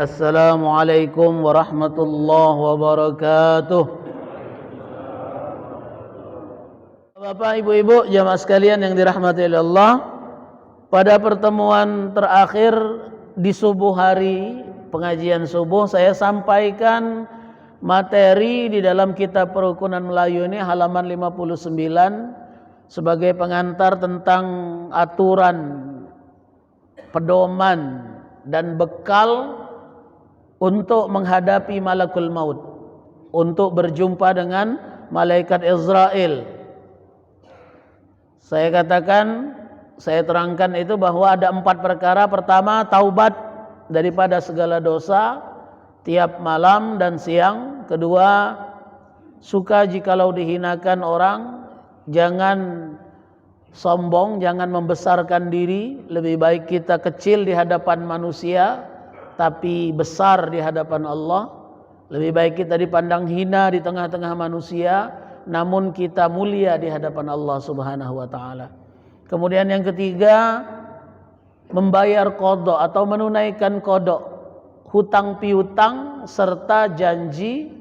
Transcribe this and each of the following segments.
Assalamualaikum warahmatullahi wabarakatuh. Bapak, Ibu-ibu, jamaah sekalian yang dirahmati oleh Allah, pada pertemuan terakhir di subuh hari pengajian subuh saya sampaikan materi di dalam kitab Perukunan Melayu ini halaman 59 sebagai pengantar tentang aturan, pedoman dan bekal untuk menghadapi malakul maut, untuk berjumpa dengan malaikat Israel. Saya katakan, saya terangkan itu bahwa ada 4 perkara. Pertama, taubat daripada segala dosa tiap malam dan siang. Kedua, suka jikalau dihinakan orang, jangan sombong, jangan membesarkan diri. Lebih baik kita kecil di hadapan manusia tapi besar di hadapan Allah. Lebih baik kita dipandang hina di tengah-tengah manusia, namun kita mulia di hadapan Allah Subhanahu wa taala. Kemudian yang ketiga, membayar qada atau menunaikan qada, hutang piutang serta janji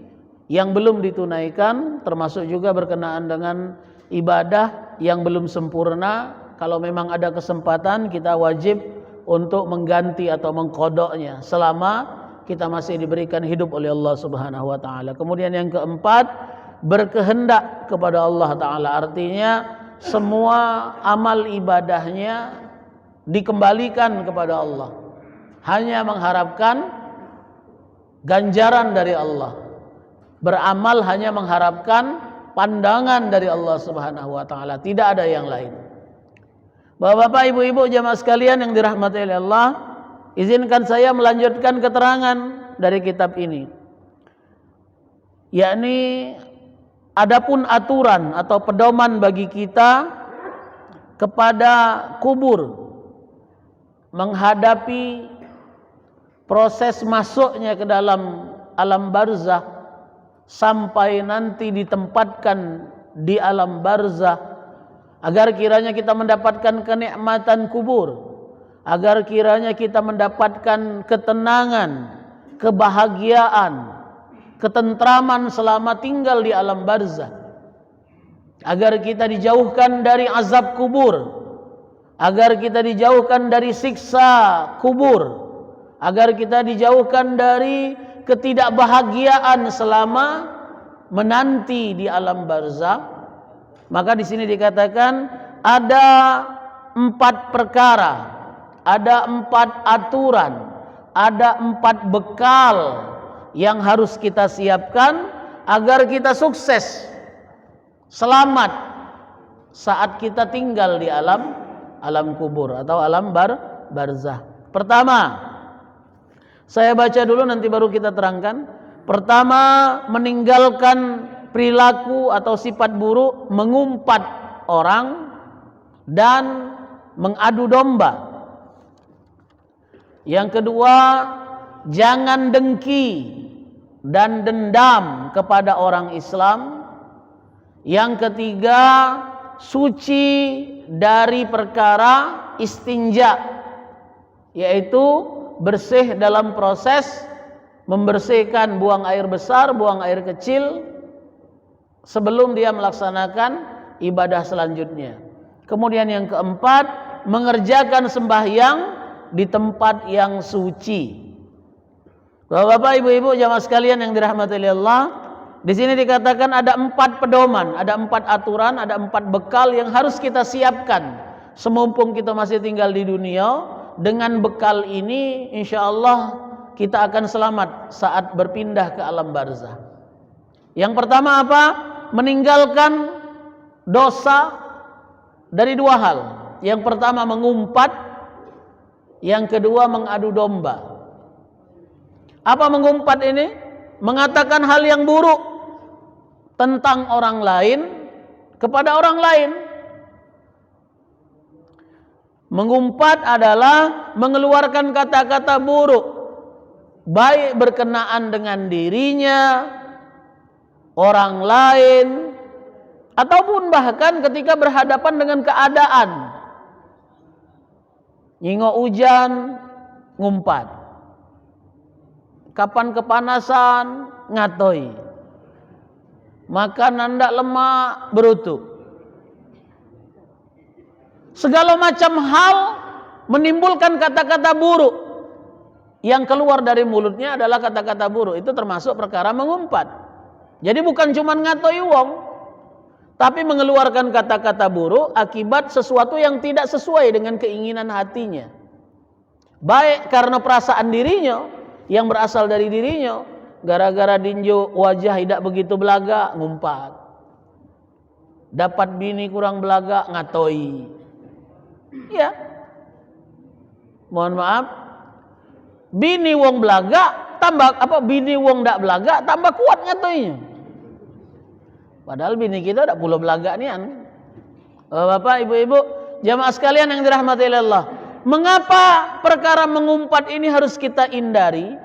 yang belum ditunaikan, termasuk juga berkenaan dengan ibadah yang belum sempurna. Kalau memang ada kesempatan, kita wajib untuk mengganti atau mengqadanya selama kita masih diberikan hidup oleh Allah Subhanahu wa taala. Kemudian yang keempat, berkehendak kepada Allah taala, artinya semua amal ibadahnya dikembalikan kepada Allah, hanya mengharapkan ganjaran dari Allah. Beramal hanya mengharapkan pandangan dari Allah Subhanahu wa taala, tidak ada yang lain. Bapak-bapak, ibu-ibu, jamaah sekalian yang dirahmati oleh Allah, izinkan saya melanjutkan keterangan dari kitab ini, yakni adapun aturan atau pedoman bagi kita kepada kubur menghadapi proses masuknya ke dalam alam barzah sampai nanti ditempatkan di alam barzah, agar kiranya kita mendapatkan kenikmatan kubur, agar kiranya kita mendapatkan ketenangan, kebahagiaan, ketentraman selama tinggal di alam barzah, agar kita dijauhkan dari azab kubur, agar kita dijauhkan dari siksa kubur, agar kita dijauhkan dari ketidakbahagiaan selama menanti di alam barzah. Maka di sini dikatakan ada 4 perkara, ada 4 aturan, ada 4 bekal yang harus kita siapkan agar kita sukses, selamat saat kita tinggal di alam kubur atau alam barzah. Pertama, saya baca dulu nanti baru kita terangkan. Pertama, meninggalkan perilaku atau sifat buruk mengumpat orang dan mengadu domba. Yang kedua, jangan dengki dan dendam kepada orang Islam. Yang ketiga, suci dari perkara istinja, yaitu bersih dalam proses membersihkan buang air besar, buang air kecil sebelum dia melaksanakan ibadah selanjutnya. Kemudian yang keempat, mengerjakan sembahyang di tempat yang suci. Bapak-bapak, ibu-ibu, jamaah sekalian yang dirahmati oleh Allah, di sini dikatakan ada 4 pedoman, ada 4 aturan, ada 4 bekal yang harus kita siapkan semumpung kita masih tinggal di dunia. Dengan bekal ini insyaallah kita akan selamat saat berpindah ke alam barzah. Yang pertama apa? Meninggalkan dosa dari 2 hal. Yang pertama mengumpat, yang kedua mengadu domba. Apa mengumpat ini? Mengatakan hal yang buruk tentang orang lain kepada orang lain. Mengumpat adalah mengeluarkan kata-kata buruk, baik berkenaan dengan dirinya, orang lain, ataupun bahkan ketika berhadapan dengan keadaan. Nyingok hujan, ngumpat. Kapan kepanasan ngatoi. Makan ndak lemak berutuk. Segala macam hal menimbulkan kata-kata buruk. Yang keluar dari mulutnya adalah kata-kata buruk. Itu termasuk perkara mengumpat. Jadi bukan cuma ngatoi wong, tapi mengeluarkan kata-kata buruk akibat sesuatu yang tidak sesuai dengan keinginan hatinya. Baik karena perasaan dirinya yang berasal dari dirinya, gara-gara dinjo wajah tidak begitu belaga, ngumpat. Dapat bini kurang belaga, ngatoi. Ya, mohon maaf, bini wong belaga tambah bini wong ndak belaga tambah kuat ngatoinya. Padahal bini kita ndak pula belaga nian. Bapak, ibu-ibu, jamaah sekalian yang dirahmati Allah, mengapa perkara mengumpat ini harus kita hindari?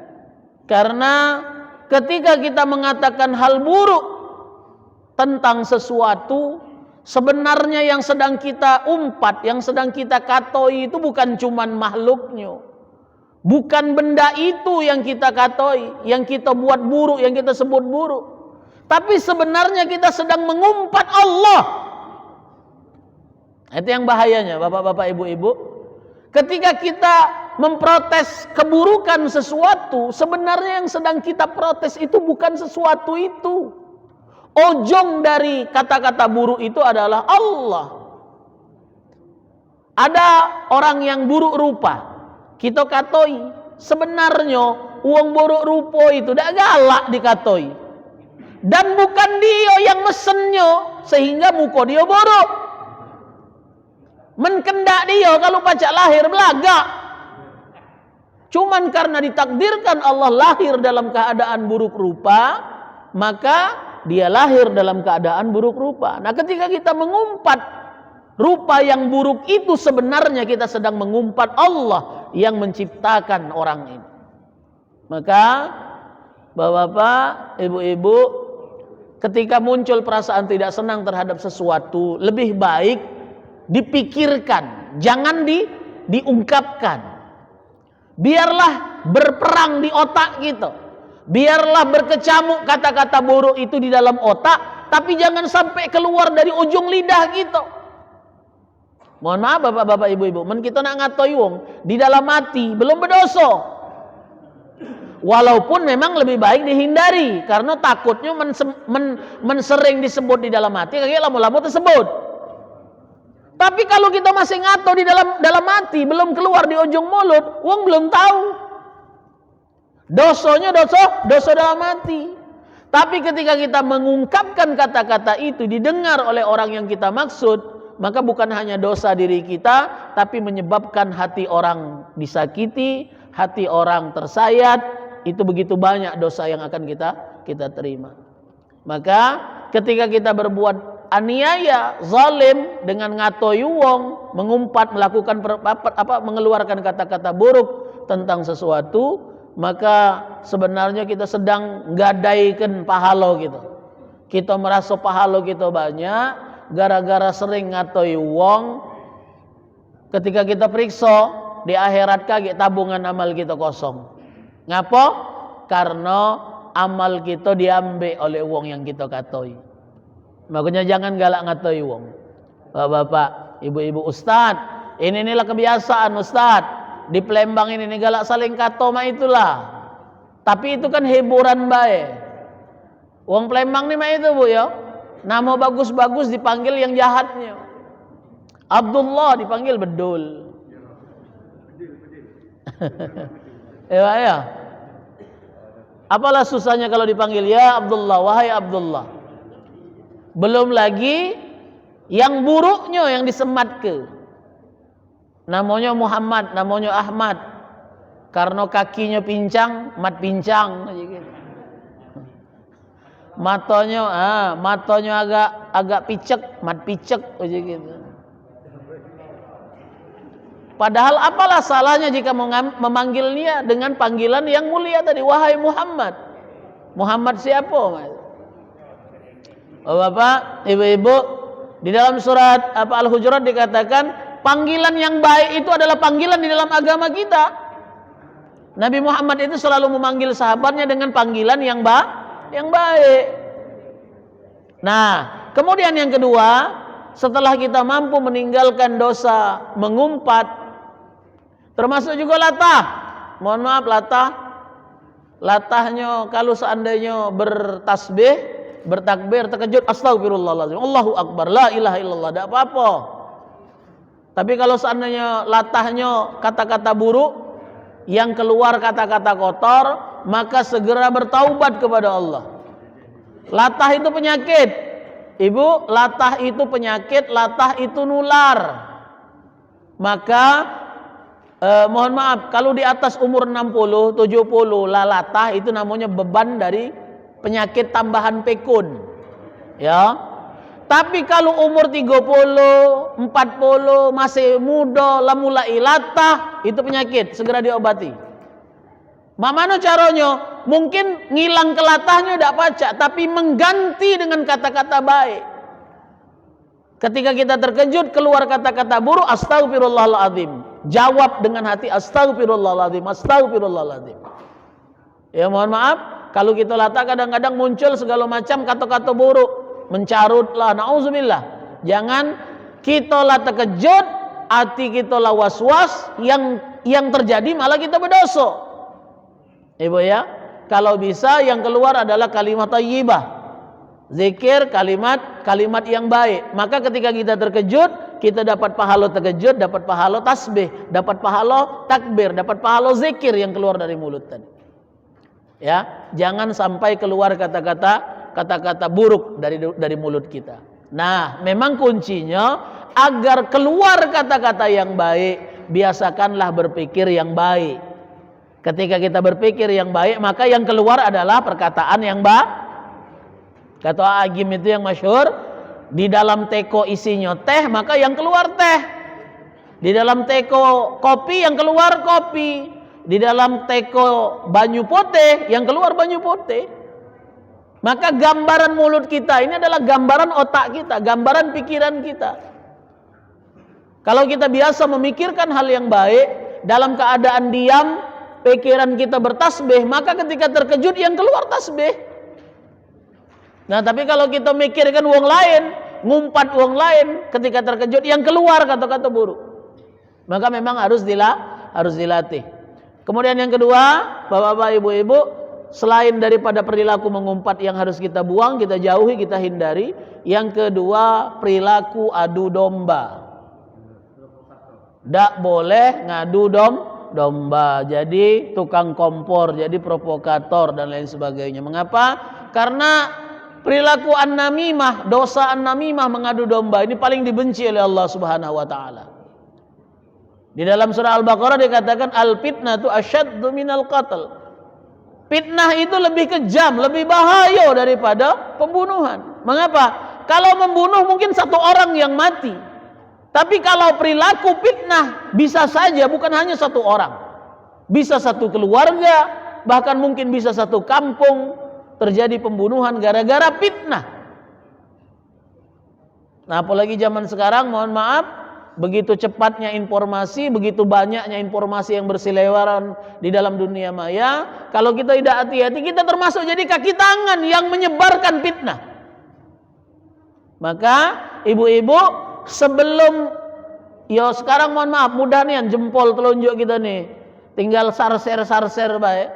Karena ketika kita mengatakan hal buruk tentang sesuatu, sebenarnya yang sedang kita umpat, yang sedang kita katoi itu bukan cuman makhluknya. Bukan benda itu yang kita katoi, yang kita buat buruk, yang kita sebut buruk. Tapi sebenarnya kita sedang mengumpat Allah. Itu yang bahayanya, bapak-bapak, ibu-ibu. Ketika kita memprotes keburukan sesuatu, sebenarnya yang sedang kita protes itu bukan sesuatu itu. Ujung dari kata-kata buruk itu adalah Allah. Ada orang yang buruk rupa, kita katoi. Sebenarnya uang buruk rupa itu tidak galak dikatoi. Dan bukan dia yang mesennya sehingga muka dia buruk. Menkendak dia kalau pacak lahir belaga. Cuman karena ditakdirkan Allah lahir dalam keadaan buruk rupa, maka dia lahir dalam keadaan buruk rupa. Nah, ketika kita mengumpat rupa yang buruk itu, sebenarnya kita sedang mengumpat Allah yang menciptakan orang ini. Maka bapak-bapak, ibu-ibu, ketika muncul perasaan tidak senang terhadap sesuatu, lebih baik dipikirkan, jangan diungkapkan. Biarlah berperang di otak kita. Biarlah berkecamuk kata-kata buruk itu di dalam otak, tapi jangan sampai keluar dari ujung lidah kita. Mohon maaf bapak-bapak, ibu-ibu, men kita nak ngatoi wong di dalam hati belum berdosa. Walaupun memang lebih baik dihindari karena takutnya sering disebut di dalam hati, kayak lama-lama tersebut. Tapi kalau kita masih ngato di dalam hati, belum keluar di ujung mulut, wong belum tahu. Dosanya dosa dalam hati. Tapi ketika kita mengungkapkan kata-kata itu didengar oleh orang yang kita maksud, maka bukan hanya dosa diri kita, tapi menyebabkan hati orang disakiti, hati orang tersayat. Itu begitu banyak dosa yang akan kita terima. Maka ketika kita berbuat aniaya, zalim dengan ngatoi wong, mengumpat, melakukan mengeluarkan kata-kata buruk tentang sesuatu, maka sebenarnya kita sedang gadaikan pahala kita. Kita merasa pahala kita banyak gara-gara sering ngatoi wong. Ketika kita periksa di akhirat kaget tabungan amal kita kosong. Ngapa? Karena amal kita diambil oleh wong yang kita katoi. Makanya jangan galak ngatoi wong. Bapak, ibu-ibu, ustaz, inilah kebiasaan ustaz. Di Palembang ini galak saling kato mah itulah. Tapi itu kan hiburan baik. Wong Palembang ni mah itu bu ya. Nama bagus-bagus dipanggil yang jahatnya. Abdullah dipanggil bedul. Ya. Apalah susahnya kalau dipanggil ya Abdullah, wahai Abdullah. Belum lagi yang buruknya yang disemat ke. Namanya Muhammad, namanya Ahmad. Karena kakinya pincang, mat pincang. Matanya agak picek, mat picek gitu. Padahal apalah salahnya jika memanggilnya dengan panggilan yang mulia tadi, wahai Muhammad. Muhammad siapa? Bapak, ibu-ibu, di dalam surat Al-Hujurat dikatakan panggilan yang baik itu adalah panggilan di dalam agama kita. Nabi Muhammad itu selalu memanggil sahabatnya dengan panggilan yang baik. Nah, kemudian yang kedua, setelah kita mampu meninggalkan dosa mengumpat, termasuk juga latah. Mohon maaf, latahnya kalau seandainya bertasbih, bertakbir, terkejut, astagfirullahaladzim, Allahu Akbar, la ilaha illallah, tidak apa-apa. Tapi kalau seandainya latahnya kata-kata buruk, yang keluar kata-kata kotor, maka segera bertaubat kepada Allah. Latah itu penyakit, ibu, latah itu penyakit, latah itu nular. Maka mohon maaf, kalau di atas umur 60, 70 latah itu namanya beban dari penyakit tambahan pekun. Ya. Tapi kalau umur 30, 40 masih muda, mulai latah, itu penyakit, segera diobati. Mana caranya? Mungkin ngilang kelatahnya tidak pacak, tapi mengganti dengan kata-kata baik. Ketika kita terkejut keluar kata-kata buruk, astagfirullahaladzim. Jawab dengan hati, astagfirullahaladzim, astagfirullahaladzim. Ya mohon maaf, kalau kita latah kadang-kadang muncul segala macam kata-kata buruk. Mencarutlah, na'udzubillah. Jangan kita lah terkejut, hati kita lah was-was, yang terjadi malah kita berdosa. Ibu ya, kalau bisa yang keluar adalah kalimat thayyibah, zikir, kalimat yang baik. Maka ketika kita terkejut, kita dapat pahala terkejut, dapat pahala tasbih, dapat pahala takbir, dapat pahala zikir yang keluar dari mulut tadi. Ya, jangan sampai keluar kata-kata buruk dari mulut kita. Nah, memang kuncinya agar keluar kata-kata yang baik, biasakanlah berpikir yang baik. Ketika kita berpikir yang baik, maka yang keluar adalah perkataan yang baik. Kata Agim itu yang masyhur, di dalam teko isinya teh, maka yang keluar teh. Di dalam teko kopi, yang keluar kopi. Di dalam teko banyu putih, yang keluar banyu putih. Maka gambaran mulut kita ini adalah gambaran otak kita, gambaran pikiran kita. Kalau kita biasa memikirkan hal yang baik, dalam keadaan diam, pikiran kita bertasbih, maka ketika terkejut yang keluar tasbih. Nah, tapi kalau kita mikirkan wong lain, ngumpat wong lain, ketika terkejut yang keluar kata-kata buruk. Maka memang harus dilatih. Kemudian yang kedua, bapak-bapak, ibu-ibu, selain daripada perilaku mengumpat yang harus kita buang, kita jauhi, kita hindari. Yang kedua, perilaku adu domba. Tidak boleh ngadu domba. Jadi tukang kompor, jadi provokator dan lain sebagainya. Mengapa? Karena perilaku an-namimah, dosa an-namimah, mengadu domba ini paling dibenci oleh Allah Subhanahu wa taala. Di dalam surah Al-Baqarah dikatakan al-fitnatu asyaddu minal qatl. Fitnah itu lebih kejam, lebih bahaya daripada pembunuhan. Mengapa? Kalau membunuh mungkin satu orang yang mati. Tapi kalau perilaku fitnah bisa saja bukan hanya satu orang. Bisa satu keluarga, bahkan mungkin bisa satu kampung terjadi pembunuhan gara-gara fitnah. Nah, apalagi zaman sekarang, mohon maaf, begitu cepatnya informasi, begitu banyaknya informasi yang berseliweran di dalam dunia maya. Kalau kita tidak hati-hati, kita termasuk jadi kaki tangan yang menyebarkan fitnah. Maka ibu-ibu, sebelum sekarang mohon maaf, mudah nih jempol telunjuk kita nih, tinggal sarser baik.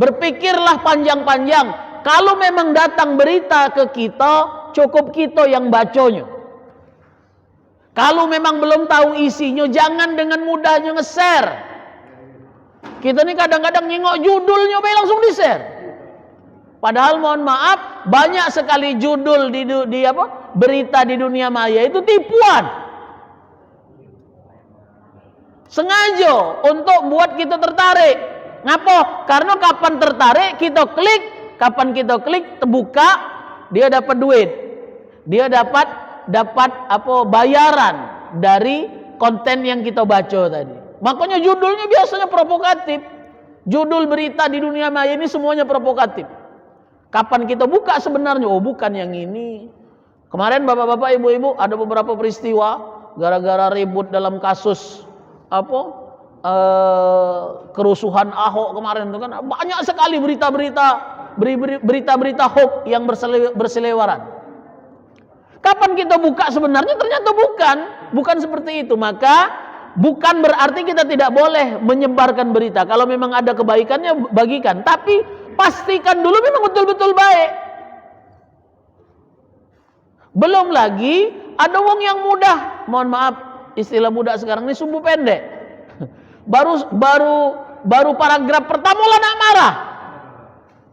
Berpikirlah panjang-panjang. Kalau memang datang berita ke kita, cukup kita yang bacanya. Kalau memang belum tahu isinya, jangan dengan mudahnya nge-share. Kita nih kadang-kadang nyengok judulnya, langsung di-share. Padahal mohon maaf, banyak sekali judul di berita di dunia maya itu tipuan. Sengaja untuk buat kita tertarik. Ngapa? Karena kapan tertarik kita klik, kapan kita klik terbuka, dia dapat duit. Dia dapat bayaran dari konten yang kita baca tadi. Makanya judulnya biasanya provokatif. Judul berita di dunia maya ini semuanya provokatif. Kapan kita buka sebenarnya, bukan yang ini. Kemarin bapak-bapak, ibu-ibu, ada beberapa peristiwa gara-gara ribut dalam kasus kerusuhan Ahok kemarin itu kan banyak sekali berita-berita hoax yang berseliweran. Kapan kita buka sebenarnya ternyata bukan seperti itu. Maka bukan berarti kita tidak boleh menyebarkan berita. Kalau memang ada kebaikannya bagikan, tapi pastikan dulu memang betul-betul baik. Belum lagi ada wong yang mudah, mohon maaf istilah muda sekarang ini, sumbu pendek. Baru paragraf pertama lah nak marah.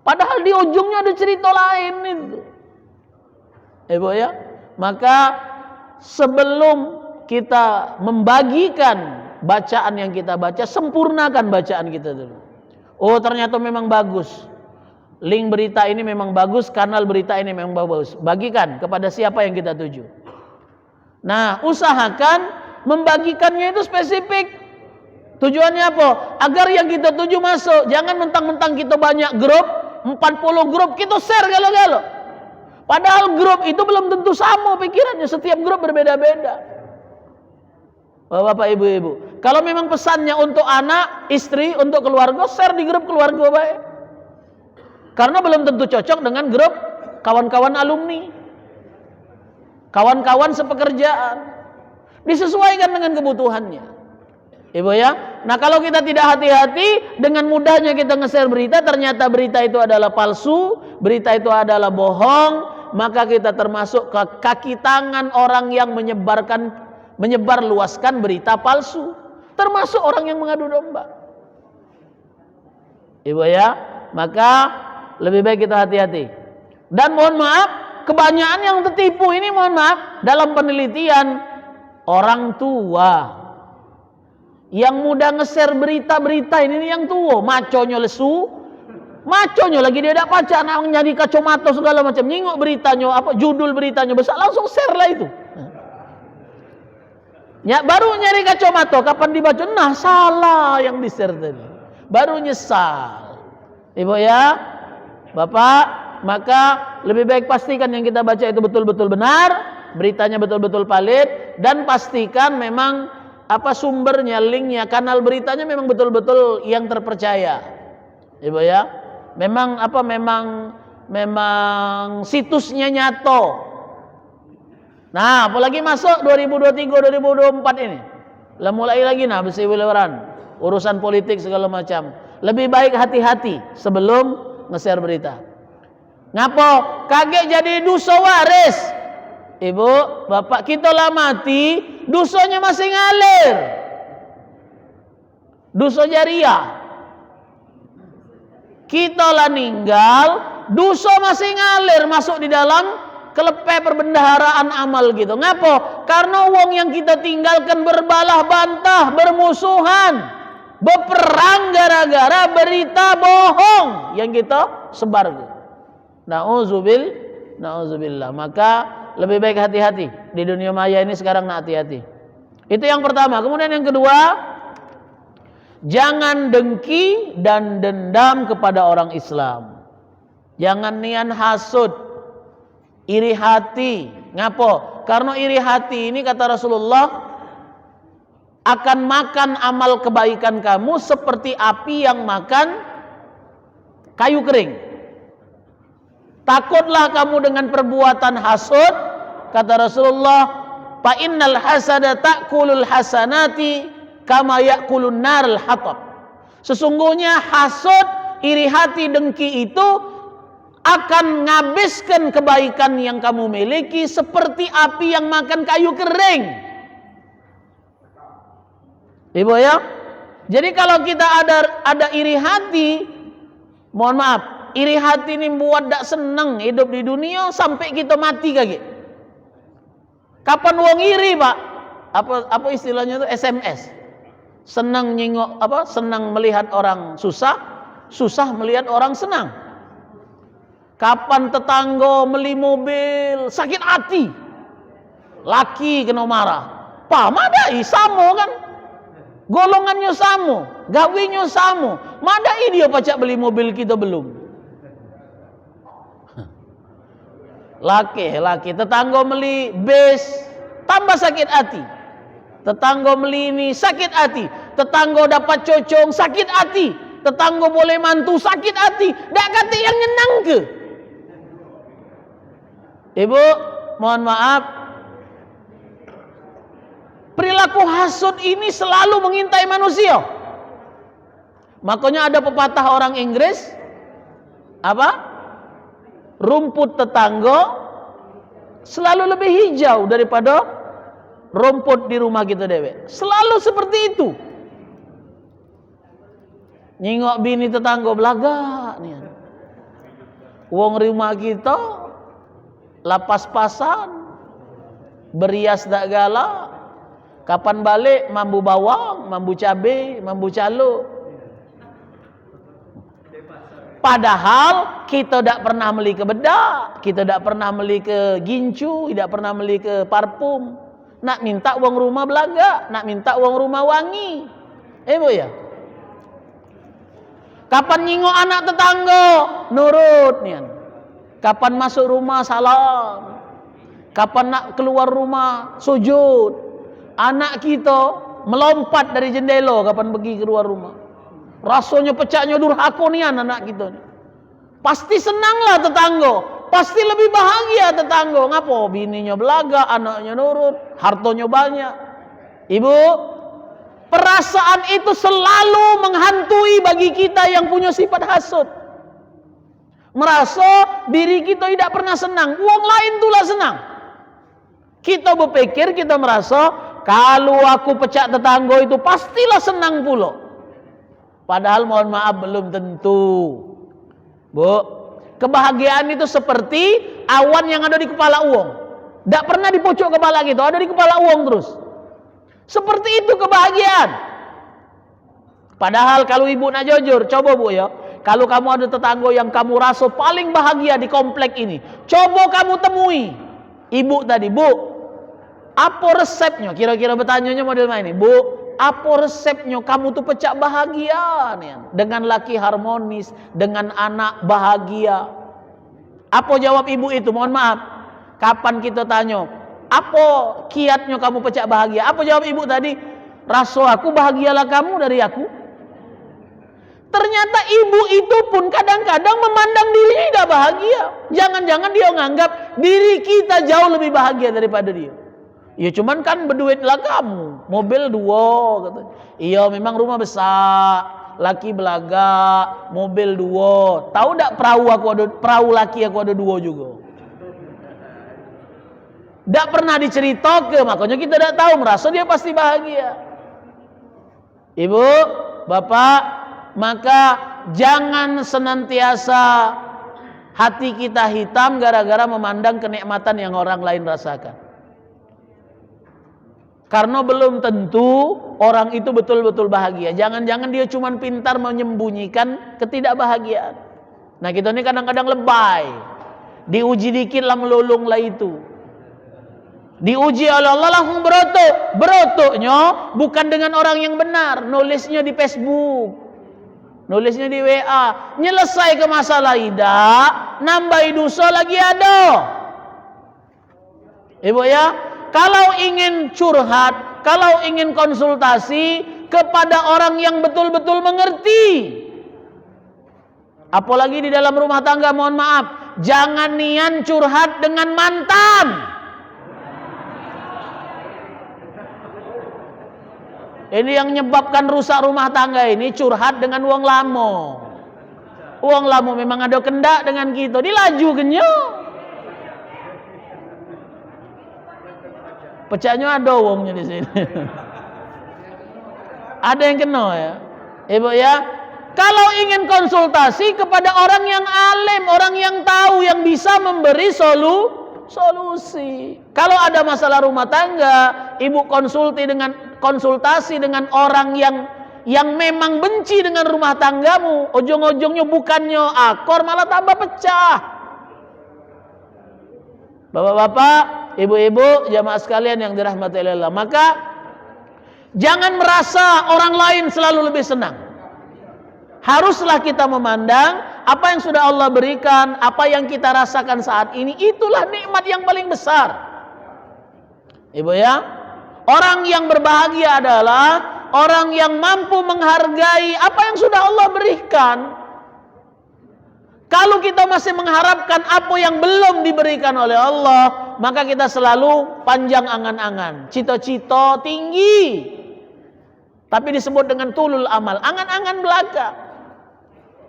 Padahal di ujungnya ada cerita lain itu. Ibu ya, maka sebelum kita membagikan bacaan yang kita baca, sempurnakan bacaan kita dulu. Oh ternyata memang bagus. Link berita ini memang bagus, kanal berita ini memang bagus. Bagikan kepada siapa yang kita tuju. Nah, usahakan membagikannya itu spesifik. Tujuannya apa? Agar yang kita tuju masuk. Jangan mentang-mentang kita banyak grup, 40 grup kita share galo-galo. Padahal grup itu belum tentu sama pikirannya. Setiap grup berbeda-beda. Bapak, ibu-ibu, kalau memang pesannya untuk anak, istri, untuk keluarga, share di grup keluarga baik. Karena belum tentu cocok dengan grup kawan-kawan alumni, kawan-kawan sepekerjaan. Disesuaikan dengan kebutuhannya. Ibu ya. Nah, kalau kita tidak hati-hati, dengan mudahnya kita nge-share berita, ternyata berita itu adalah palsu, berita itu adalah bohong, maka kita termasuk ke kaki tangan orang yang menyebarluaskan berita palsu, termasuk orang yang mengadu domba. Ibu ya, maka lebih baik kita hati-hati. Dan mohon maaf, kebanyakan yang tertipu ini, mohon maaf, dalam penelitian orang tua yang mudah nge-share berita-berita ini yang tua, maconya lesu, maconya lagi dia tak baca, nak nyari kacamata segala macam, nyingok beritanya, judul beritanya besar, langsung share lah itu. Ya, baru nyari kacamata, kapan dibaca, nah salah yang di-share tadi, baru nyesal. Ibu ya, bapak, maka lebih baik pastikan yang kita baca itu betul-betul benar, beritanya betul-betul valid, dan pastikan memang sumbernya, linknya, kanal beritanya memang betul-betul yang terpercaya. Ibu ya, memang situsnya nyato. Nah, apalagi masuk 2023 2024 ini. Lah mulai lagi nah berseliweran, urusan politik segala macam. Lebih baik hati-hati sebelum nge-share berita. Ngapo? Kaget jadi dosa waris. Ibu, bapak, kita lah mati, dosanya masih ngalir. Dosa jariah. Kita lah ninggal, dosa masih ngalir masuk di dalam kelepeh perbendaharaan amal gitu. Ngapo? Karena wong yang kita tinggalkan berbalah bantah, bermusuhan, berperang gara-gara berita bohong yang kita sebar. Na'udzubillah. Maka lebih baik hati-hati di dunia maya ini sekarang. Hati-hati. Itu yang pertama. Kemudian yang kedua, jangan dengki dan dendam kepada orang Islam. Jangan niat hasud, iri hati. Ngapo? Karena iri hati ini kata Rasulullah akan makan amal kebaikan kamu seperti api yang makan kayu kering. Takutlah kamu dengan perbuatan hasud, kata Rasulullah, fa innal hasada ta'kulul hasanati kama ya'kulun narul hatab. Sesungguhnya hasud, iri hati, dengki itu akan ngabiskan kebaikan yang kamu miliki seperti api yang makan kayu kering. Ibu ya. Jadi kalau kita ada iri hati, mohon maaf, iri hati ini buat tak senang hidup di dunia sampai kita mati kaki. Kapan wong iri, Pak? Apa istilahnya itu? SMS. Senang nyingok senang melihat orang susah, susah melihat orang senang. Kapan tetangga beli mobil sakit hati, laki kena marah. Pa madai sama kan? Golongannya sama, gawinya sama. Madai dia pacak beli mobil kita belum. Laki tetangga beli bus tambah sakit hati, tetangga beli ini sakit hati. tetangga dapat cocong sakit hati, tetangga boleh mantu sakit hati, dak kata yang nyenang ke? Ibu, mohon maaf, perilaku hasud ini selalu mengintai manusia. Makanya ada pepatah orang Inggris, apa? Rumput tetangga selalu lebih hijau daripada rumput di rumah kita dewek. Selalu seperti itu. Nyingok bini tetangga belaga nih. Wong rumah kita lapas pasan, berias dak galak. Kapan balik mambu bawang, mambu cabe, mambu calo. Padahal kita tidak pernah beli ke bedak, kita tidak pernah beli ke gincu, tidak pernah beli ke parfum. Nak minta uang rumah belaga, nak minta uang rumah wangi. Bu ya. Kapan nyingok anak tetangga, nurut nian. Kapan masuk rumah salam. Kapan nak keluar rumah sujud. Anak kita melompat dari jendela kapan pergi keluar rumah. Rasanya pecahnya durhaka nian anak kita ni. Pasti senanglah tetangga, pasti lebih bahagia tetangga. Ngapo? Bininya belaga, anaknya nurut, hartanya banyak. Ibu, perasaan itu selalu menghantui bagi kita yang punya sifat hasud. Merasa diri kita tidak pernah senang, wong lain itulah senang. Kita berpikir, kita merasa kalau aku pecah tetangga itu pastilah senang pula. Padahal mohon maaf belum tentu. Bu, kebahagiaan itu seperti awan yang ada di kepala uang. Tidak pernah di pojok kepala kita, ada di kepala uang terus. Seperti itu kebahagiaan. Padahal kalau ibu nak jujur, coba bu ya. Kalau kamu ada tetangga yang kamu rasa paling bahagia di komplek ini, coba kamu temui ibu tadi, bu, apa resepnya? Kira-kira bertanyanya model mana ini, bu? Apa resepnya kamu tuh pecah bahagia nih, dengan laki harmonis, dengan anak bahagia? Apa jawab ibu itu? Mohon maaf, kapan kita tanya, apa kiatnya kamu pecah bahagia? Apa jawab ibu tadi? Rasa aku bahagialah kamu dari aku. Ternyata ibu itu pun kadang-kadang memandang dirinya tidak bahagia. Jangan-jangan dia menganggap diri kita jauh lebih bahagia daripada dia. Ya cuman kan berduitlah kamu, mobil 2 katanya. Iya memang rumah besar, laki belaga, mobil 2. Tahu tak perahu laki aku ada 2 juga. Tak pernah diceritakan, makanya kita tidak tahu, merasa dia pasti bahagia. Ibu, bapak, maka jangan senantiasa hati kita hitam gara-gara memandang kenikmatan yang orang lain rasakan. Karena belum tentu orang itu betul-betul bahagia. Jangan-jangan dia cuma pintar menyembunyikan ketidakbahagiaan. Nah kita ini kadang-kadang lebay. Diuji dikit lah melulung lah itu. Diuji oleh Allah langsung berotok. Berotoknya bukan dengan orang yang benar. Nulisnya di Facebook, nulisnya di WA. Nyelesai ke masalah tidak, nambah dosa lagi ada. Ibu ya, kalau ingin curhat, kalau ingin konsultasi kepada orang yang betul-betul mengerti. Apalagi di dalam rumah tangga, mohon maaf, jangan nian curhat dengan mantan. Ini yang menyebabkan rusak rumah tangga ini, curhat dengan uang lama. Uang lama memang ada kendak dengan kita, dilaju genyo. Pecahnya ada uangnya di sini. Ada yang kena ya, ibu ya. Kalau ingin konsultasi kepada orang yang alim, orang yang tahu, yang bisa memberi solusi. Kalau ada masalah rumah tangga, ibu konsultasi dengan orang yang memang benci dengan rumah tanggamu. Ujung-ujungnya bukannya akor, malah tambah pecah. Bapak-bapak, ibu-ibu, jamaah sekalian yang dirahmati Allah, maka jangan merasa orang lain selalu lebih senang. Haruslah kita memandang apa yang sudah Allah berikan, apa yang kita rasakan saat ini, itulah nikmat yang paling besar. Ibu ya, orang yang berbahagia adalah orang yang mampu menghargai apa yang sudah Allah berikan. Kalau kita masih mengharapkan apa yang belum diberikan oleh Allah, maka kita selalu panjang angan-angan, cita-cita tinggi, tapi disebut dengan tulul amal, angan-angan belaka.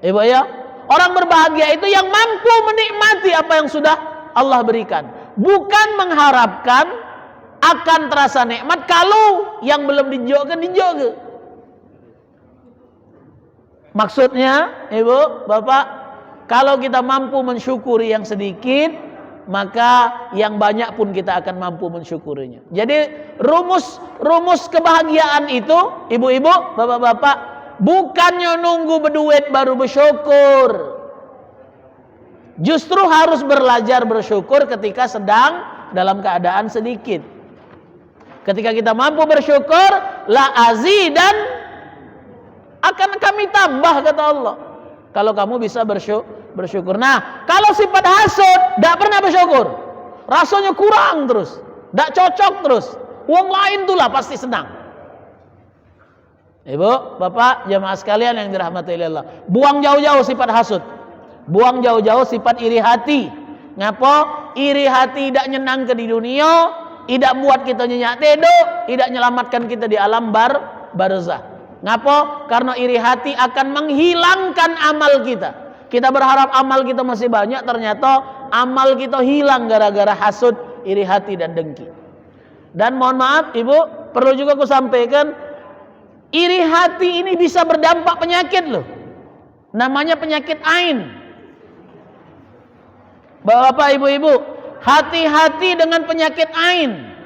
Ibu ya, orang berbahagia itu yang mampu menikmati apa yang sudah Allah berikan, bukan mengharapkan akan terasa nikmat kalau yang belum dijodohkan. Maksudnya, ibu, bapak, kalau kita mampu mensyukuri yang sedikit, maka yang banyak pun kita akan mampu mensyukurinya. Jadi rumus kebahagiaan itu, ibu-ibu, bapak-bapak, bukannya nunggu berduit baru bersyukur. Justru harus belajar bersyukur ketika sedang dalam keadaan sedikit. Ketika kita mampu bersyukur, la azidan, akan kami tambah, kata Allah. Kalau kamu bisa bersyukur. Nah, kalau sifat hasud, tidak pernah bersyukur, rasanya kurang terus, tidak cocok terus, uang lain itulah pasti senang. Ibu, bapak, jamaah sekalian yang dirahmati Allah, buang jauh-jauh sifat hasud, buang jauh-jauh sifat iri hati. Ngapa? Iri hati tidak nyenang ke di dunia, tidak buat kita nyenyak tedo, tidak menyelamatkan kita di alam barzah. Ngapa? Karena iri hati akan menghilangkan amal kita. Kita berharap amal kita masih banyak, ternyata amal kita hilang gara-gara hasud, iri hati dan dengki. Dan mohon maaf ibu, perlu juga aku sampaikan, iri hati ini bisa berdampak penyakit loh. Namanya penyakit ain. Bapak ibu-ibu, hati-hati dengan penyakit ain.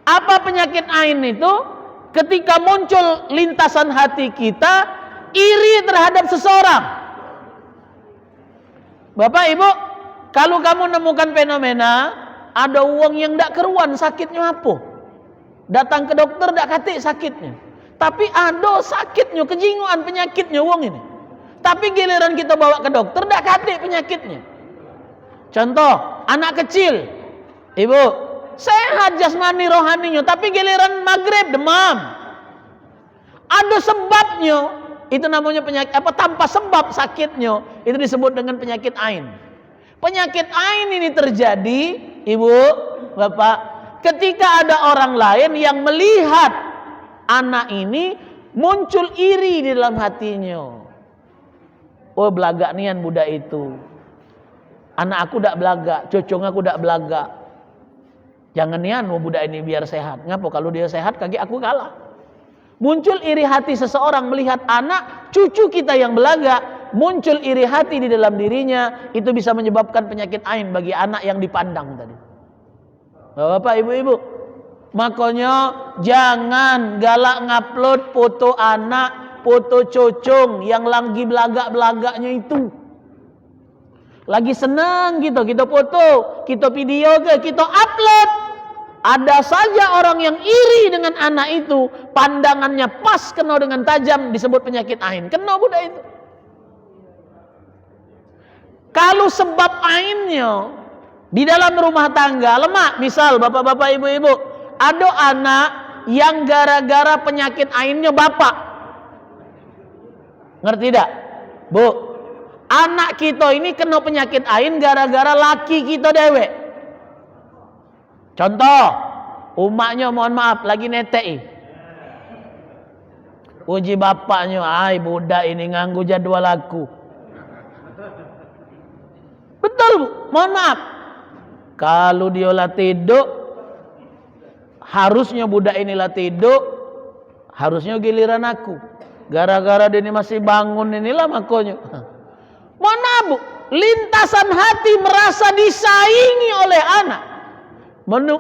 Apa penyakit ain itu? Ketika muncul lintasan hati kita iri terhadap seseorang. Bapak ibu, kalau kamu nemukan fenomena ada uang yang tidak keruan, sakitnya apa? Datang ke dokter tidak katik sakitnya, tapi ada sakitnya, kejinguan penyakitnya uang ini. Tapi giliran kita bawa ke dokter tidak katik penyakitnya. Contoh, anak kecil, ibu, sehat jasmani rohaninya, tapi giliran maghrib demam. Ada sebabnya, itu namanya penyakit apa, tanpa sebab sakitnya, itu disebut dengan penyakit ain. Penyakit ain ini terjadi, ibu, bapak, ketika ada orang lain yang melihat anak ini muncul iri di dalam hatinya. Oh, belaga nian budak itu. Anak aku dak belaga, cucung aku dak belaga. Jangan nian budak ini biar sehat. Ngapa? Kalau dia sehat kaki aku kalah. Muncul iri hati seseorang melihat anak cucu kita yang belaga, muncul iri hati di dalam dirinya, itu bisa menyebabkan penyakit ain bagi anak yang dipandang tadi. Bapak, ibu-ibu, makanya jangan galak ngupload foto anak, foto cucung yang lagi belagak-belagaknya itu. Lagi senang gitu, kita foto, kita video ke, kita upload. Ada saja orang yang iri dengan anak itu, pandangannya pas kena dengan tajam, disebut penyakit ain. Kena budak itu. Kalau sebab ainnya di dalam rumah tangga lemah, misal bapak-bapak, ibu-ibu, ada anak yang gara-gara penyakit ainnya bapak. Ngerti tidak? Bu, anak kita ini kena penyakit ain gara-gara laki kita dewek. Contoh, umaknya mohon maaf lagi netei. Uji bapaknya, ay budak ini nganggu jadwal aku. Betul bu, mohon maaf. Kalau dia latih tidur, harusnya budak ini latih tidur, harusnya giliran aku. Gara-gara dia ini masih bangun inilah makanya. Mohon maaf bu, lintasan hati merasa disaingi oleh anak,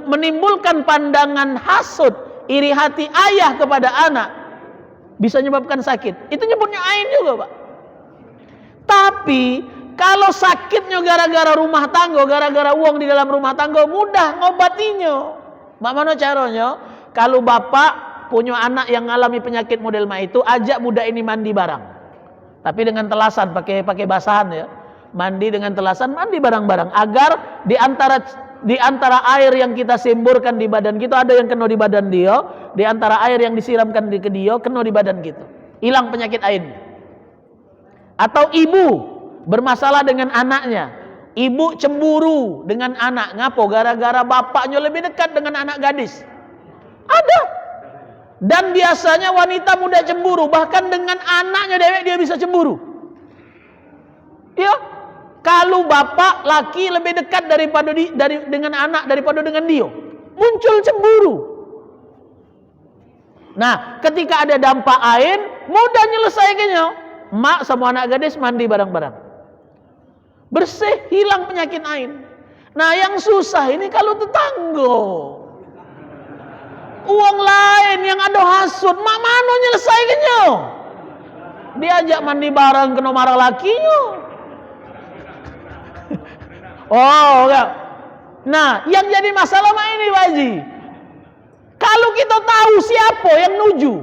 menimbulkan pandangan hasud, iri hati ayah kepada anak, bisa menyebabkan sakit. Itu nyebutnya ain juga pak. Tapi kalau sakitnya gara-gara rumah tangga, gara-gara uang di dalam rumah tangga, mudah ngobatinya. Bagaimana caranya? Kalau bapak punya anak yang mengalami penyakit model itu, ajak budak ini mandi barang. Tapi dengan telasan, pakai basahan ya. Mandi dengan telasan, mandi barang-barang agar di antara di antara air yang kita semburkan di badan kita, ada yang kena di badan dia, di antara air yang disiramkan ke dia, kena di badan kita. Hilang penyakit ain. Atau ibu bermasalah dengan anaknya. Ibu cemburu dengan anak. Ngapo? Gara-gara bapaknya lebih dekat dengan anak gadis. Ada. Dan biasanya wanita muda cemburu. Bahkan dengan anaknya dewek dia bisa cemburu. Ya. Kalau bapak laki lebih dekat dengan anak daripada dengan dia. Muncul cemburu. Nah, ketika ada dampak ain, mudah nyelesaikannya. Mak sama anak gadis mandi bareng-bareng. Bersih, hilang penyakit ain. Nah, yang susah ini kalau tetangga. Uang lain yang ada hasut, mak mano nyelesaikannya. Diajak mandi bareng kena marah lakinya. Oh, enggak. Nah, yang jadi masalah mah ini, Pak Haji. Kalau kita tahu siapa yang nuju,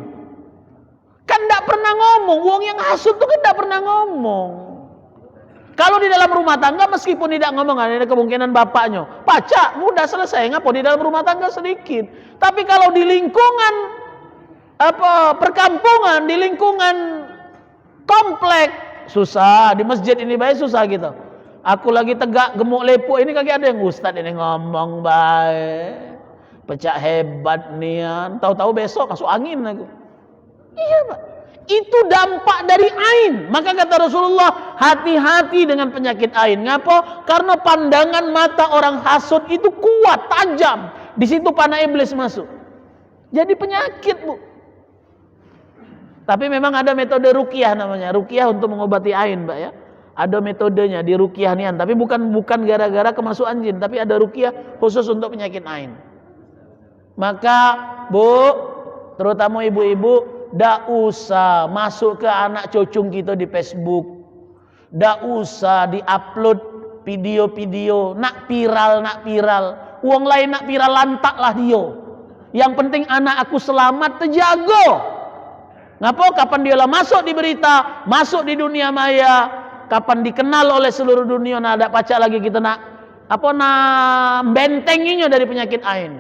kan enggak pernah ngomong. Uang yang hasut tuh kan enggak pernah ngomong. Kalau di dalam rumah tangga meskipun tidak ngomong, ada kemungkinan bapaknya, pacak, mudah selesai. Ngapa di dalam rumah tangga sedikit. Tapi kalau di lingkungan perkampungan, di lingkungan komplek, susah. Di masjid ini baik susah gitu. Aku lagi tegak gemuk lepuk ini kagak ada yang ustaz ini ngomong baik. Pecah hebat nian. Tahu-tahu besok masuk angin aku. Iya, Pak. Itu dampak dari ain. Maka kata Rasulullah, hati-hati dengan penyakit ain. Ngapa? Karena pandangan mata orang hasud itu kuat, tajam. Di situ panah iblis masuk. Jadi penyakit, Bu. Tapi memang ada metode ruqyah namanya. Ruqyah untuk mengobati ain, Mbak ya. Ada metodenya di ruqyah nian. Tapi bukan gara-gara kemasukan jin. Tapi ada ruqyah khusus untuk penyakit ain. Maka, Bu, terutama ibu-ibu, dak usah masuk ke anak cucung kita di Facebook. Dak usah di-upload video-video nak viral. Uang lain nak viral lantaklah dia. Yang penting anak aku selamat terjaga. Ngapa? Kapan dia lah masuk di berita, masuk di dunia maya, kapan dikenal oleh seluruh dunia, nah ada pacak lagi kita nak bentenginya dari penyakit ain.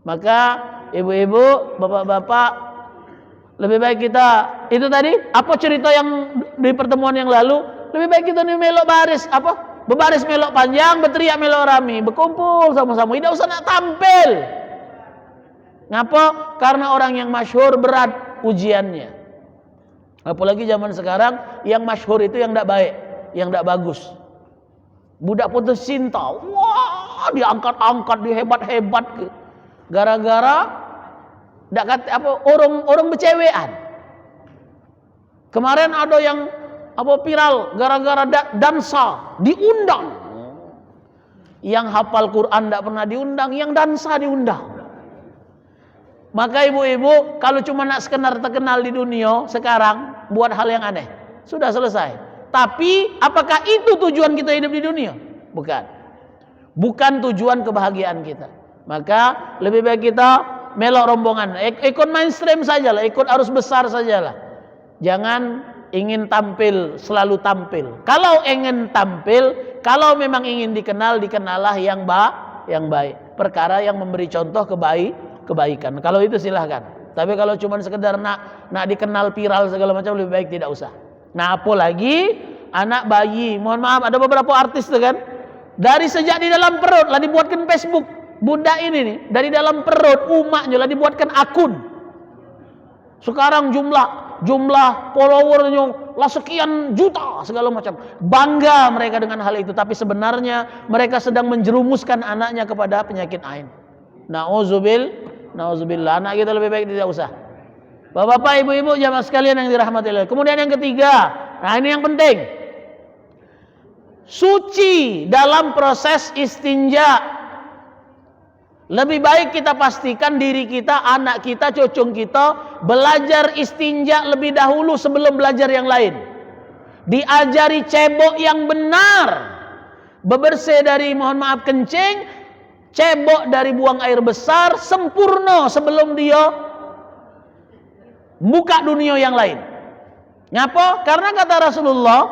Maka ibu-ibu, bapak-bapak, lebih baik kita itu tadi apa cerita yang di pertemuan yang lalu, lebih baik kita nih melok baris berbaris melok panjang, berteriak melok rami, berkumpul sama-sama, tidak usah nak tampil. Ngapa? Karena orang yang masyhur berat ujiannya. Apalagi zaman sekarang yang masyhur itu yang tidak baik, yang tidak bagus. Budak putus cinta, wah diangkat-angkat, dihebat-hebat, gara-gara orang bercewekan. Kemarin ada yang viral gara-gara dansa diundang. Yang hafal Quran tidak pernah diundang, yang dansa diundang. Maka ibu-ibu kalau cuma nak sekedar terkenal di dunia sekarang, buat hal yang aneh, sudah selesai. Tapi apakah itu tujuan kita hidup di dunia? Bukan tujuan kebahagiaan kita. Maka lebih baik kita melok rombongan, ikut mainstream sajalah, ikut arus besar sajalah. Jangan ingin tampil, selalu tampil. Kalau ingin tampil, kalau memang ingin dikenal, dikenallah yang baik. Perkara yang memberi contoh kebaikan. Kalau itu silahkan. Tapi kalau cuma sekedar nak dikenal viral segala macam, lebih baik tidak usah. Nah, apalagi anak bayi. Mohon maaf, ada beberapa artis tuh kan, dari sejak di dalam perut lah dibuatkan Facebook. Bunda ini nih, dari dalam perut umatnya lah dibuatkan akun. Sekarang jumlah followernya lah sekian juta segala macam. Bangga mereka dengan hal itu, tapi sebenarnya mereka sedang menjerumuskan anaknya kepada penyakit ain. Nauzubillah. Anak kita lebih baik tidak usah. Bapak-bapak, ibu-ibu, jamaah sekalian yang dirahmati Allah. Kemudian yang ketiga, nah ini yang penting. Suci dalam proses istinja. Lebih baik kita pastikan diri kita, anak kita, cucung kita belajar istinja lebih dahulu sebelum belajar yang lain. Diajari cebok yang benar, bebersih dari mohon maaf kencing, cebok dari buang air besar sempurna sebelum dia buka dunia yang lain. Ngapa? Karena kata Rasulullah,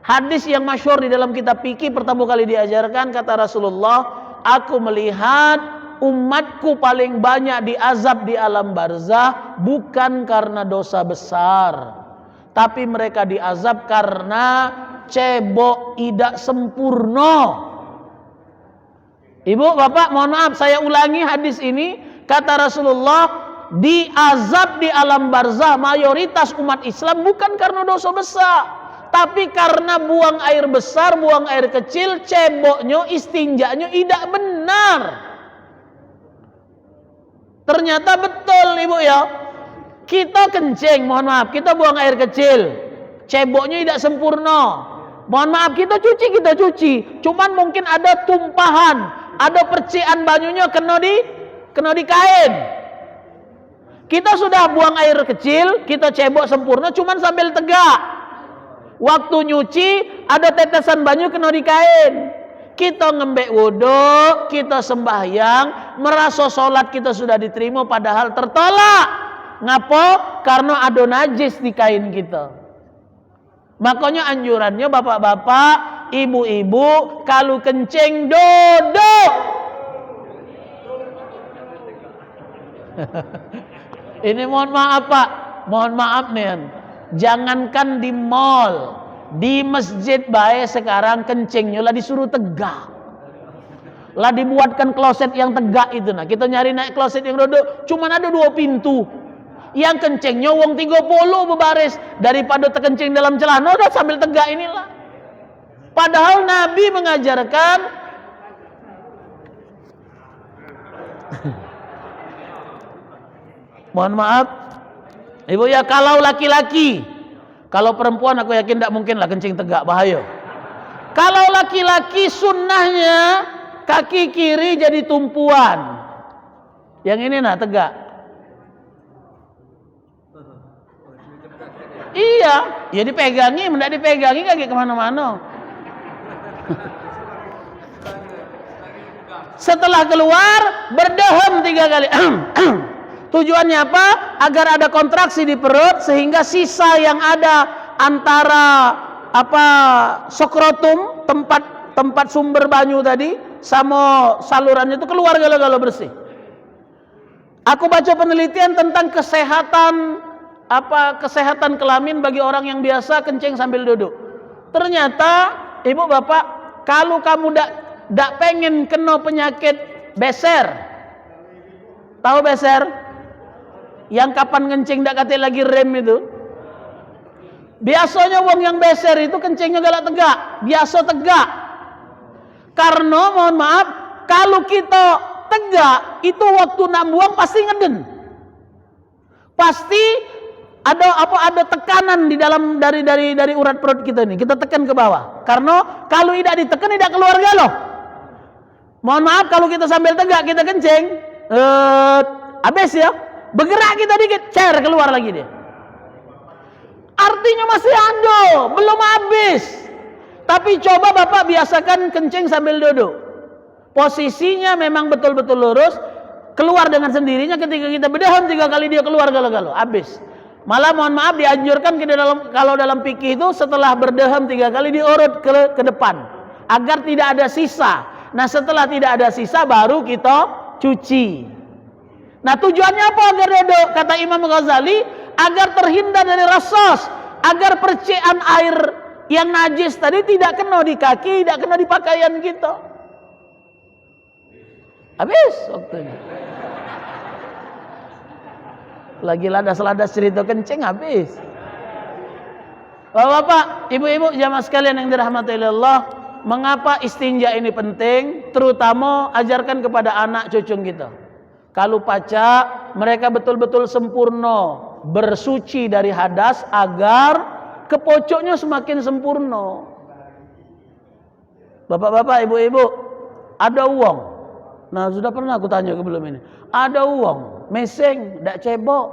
Hadis yang masyhur di dalam kitab fikih pertama kali diajarkan, kata Rasulullah, aku melihat umatku paling banyak diazab di alam barzah bukan karena dosa besar, tapi mereka diazab karena cebok tidak sempurna. Ibu, bapak, mohon maaf saya ulangi hadis ini. Kata Rasulullah, diazab di alam barzah mayoritas umat Islam bukan karena dosa besar, tapi karena buang air besar, buang air kecil, ceboknya, istinjaknya tidak benar. Ternyata betul ibu ya. Kita kencing, mohon maaf, kita buang air kecil, ceboknya tidak sempurna. Mohon maaf, kita cuci. Cuman mungkin ada tumpahan, ada percikan banyunya kena di kain. Kita sudah buang air kecil, kita cebok sempurna, cuman sambil tegak. Waktu nyuci ada tetesan banyu kena di kain. Kita ngembek wudhu, kita sembahyang, merasa sholat kita sudah diterima, padahal tertolak. Ngapa? Karena ada najis di kain kita. Makanya anjurannya bapak-bapak, ibu-ibu, kalau kencing duduk. Ini mohon maaf Pak, mohon maaf nih. Jangankan di mall, di masjid baik sekarang kencingnya lah disuruh tegak. Lah dibuatkan kloset yang tegak itu. Nah, kita nyari naik kloset yang duduk, cuman ada 2 pintu. Yang kencingnya wong 30 berbaris, daripada terkencing dalam celana udah sambil tegak inilah. Padahal Nabi mengajarkan mohon maaf ibu ya, kalau laki-laki, kalau perempuan aku yakin tidak mungkin lah kencing tegak, bahaya. Kalau laki-laki sunnahnya kaki kiri jadi tumpuan, yang ini nah tegak. Iya, ya dipegangi, tidak dipegangi kaki kemana-mana. Setelah keluar berdehem 3 kali. Tujuannya apa? Agar ada kontraksi di perut sehingga sisa yang ada antara skrotum, tempat sumber banyu tadi sama salurannya itu keluar galau-galau bersih. Aku baca penelitian tentang kesehatan kelamin bagi orang yang biasa kencing sambil duduk. Ternyata ibu bapak, kalau kamu tidak pengen kena penyakit beser, tahu beser? Yang kapan kencing tidak kate lagi rem itu. Biasanya wong yang beser itu kencingnya galak tegak, biasa tegak. Karena mohon maaf, kalau kita tegak itu waktu nak buang pasti ngeden. Pasti ada tekanan di dalam dari urat perut kita ini. Kita tekan ke bawah. Karena kalau tidak ditekan tidak keluar galau. Mohon maaf kalau kita sambil tegak kita kencing, habis ya. Bergerak kita dikit, keluar lagi dia. Artinya masih ada, belum habis. Tapi coba bapak biasakan kencing sambil duduk. Posisinya memang betul-betul lurus, keluar dengan sendirinya. Ketika kita berdehem 3 kali dia keluar galau-galau, habis. Malah mohon maaf dianjurkan kalau dalam fikih itu setelah berdehem 3 kali diurut ke depan agar tidak ada sisa. Nah setelah tidak ada sisa baru kita cuci. Nah tujuannya apa agar duduk? Kata Imam Ghazali, agar terhindar dari rasos, agar percikan air yang najis tadi tidak kena di kaki, tidak kena di pakaian kita. Habis waktunya. Lagi ladas-ladas cerita kencing habis. Bapak-bapak, ibu-ibu, jamaah sekalian yang dirahmati Allah, mengapa istinja ini penting? Terutama ajarkan kepada anak cucu kita. Kalau pacak, mereka betul-betul sempurna bersuci dari hadas agar kepocoknya semakin sempurna. Bapak-bapak, ibu-ibu, ada uang. Nah, sudah pernah aku tanya sebelum ini. Ada uang, meseng, dak cebok,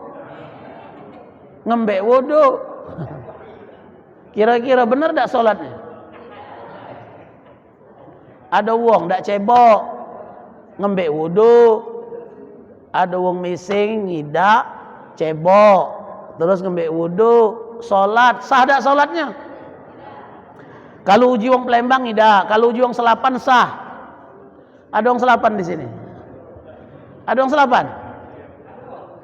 ngembek wudhu. Kira-kira benar dak sholatnya? Ada uang, dak cebok, ngembek wudhu. Ada wong mising, ngidak, cebok, terus ngembek wudhu, sholat, sah dak sholatnya? Kalau uji wong Palembang tidak, kalau uji wong Selapan sah. Ada wong Selapan di sini? Ada wong Selapan?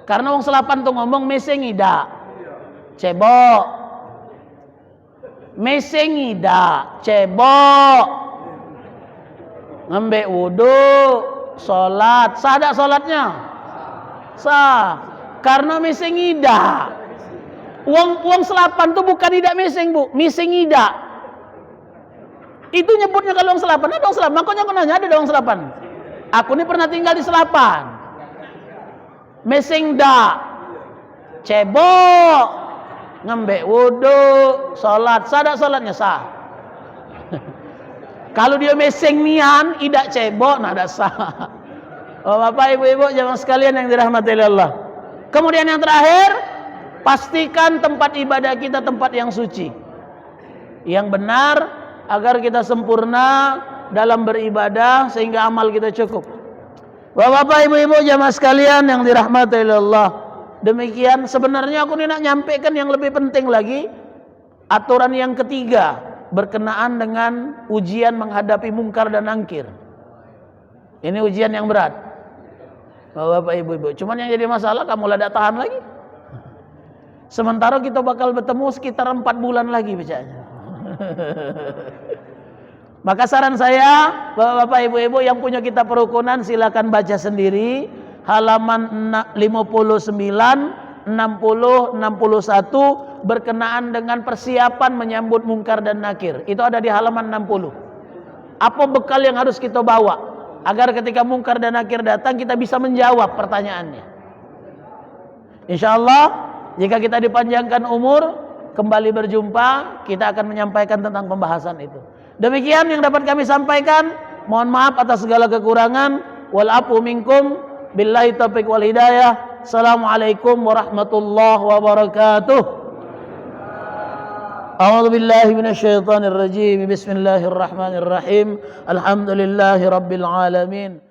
Karena wong Selapan tuh ngomong meseng tidak. Cebok. Meseng tidak, cebok. Ngembek wudu, salat. Sah tak salatnya? Sah. Karena meseng tidak. Wong Selapan tuh bukan tidak meseng, Bu. Meseng tidak. Itu nyebutnya kalau wong Selapan. Ada wong Selapan. Makanya aku nanya, ada wong Selapan. Aku ini pernah tinggal di Selapan. Meseng dak. Cebok. Ngembek wudu, salat. Sah tak salatnya? Sah. Kalau dia meseng nian, idak cebok, nah dak sah. Oh, Bapak Ibu-ibu jamaah sekalian yang dirahmati Allah. Kemudian yang terakhir, pastikan tempat ibadah kita tempat yang suci, yang benar, agar kita sempurna dalam beribadah sehingga amal kita cukup. Bapak Ibu-ibu jamaah sekalian yang dirahmati Allah. Demikian sebenarnya aku nak nyampaikan yang lebih penting lagi, aturan yang ketiga berkenaan dengan ujian menghadapi mungkar dan nangkir. Ini ujian yang berat, Bapak Ibu-ibu. Cuman yang jadi masalah kamu lada tahan lagi. Sementara kita bakal bertemu sekitar 4 bulan lagi bacanya. Maka saran saya, Bapak Ibu-ibu yang punya kitab perukunan silakan baca sendiri halaman 59, 60, 61 berkenaan dengan persiapan menyambut mungkar dan nakir. Itu ada di halaman 60. Apa bekal yang harus kita bawa agar ketika mungkar dan nakir datang kita bisa menjawab pertanyaannya. Insyaallah jika kita dipanjangkan umur, kembali berjumpa, kita akan menyampaikan tentang pembahasan itu. Demikian yang dapat kami sampaikan. Mohon maaf atas segala kekurangan. Wal afu minkum, billahi taufiq wal hidayah. Assalamualaikum warahmatullahi wabarakatuh. A'udzu billahi minasyaitonir rajim. Bismillahirrahmanirrahim. Alhamdulillahi rabbil alamin.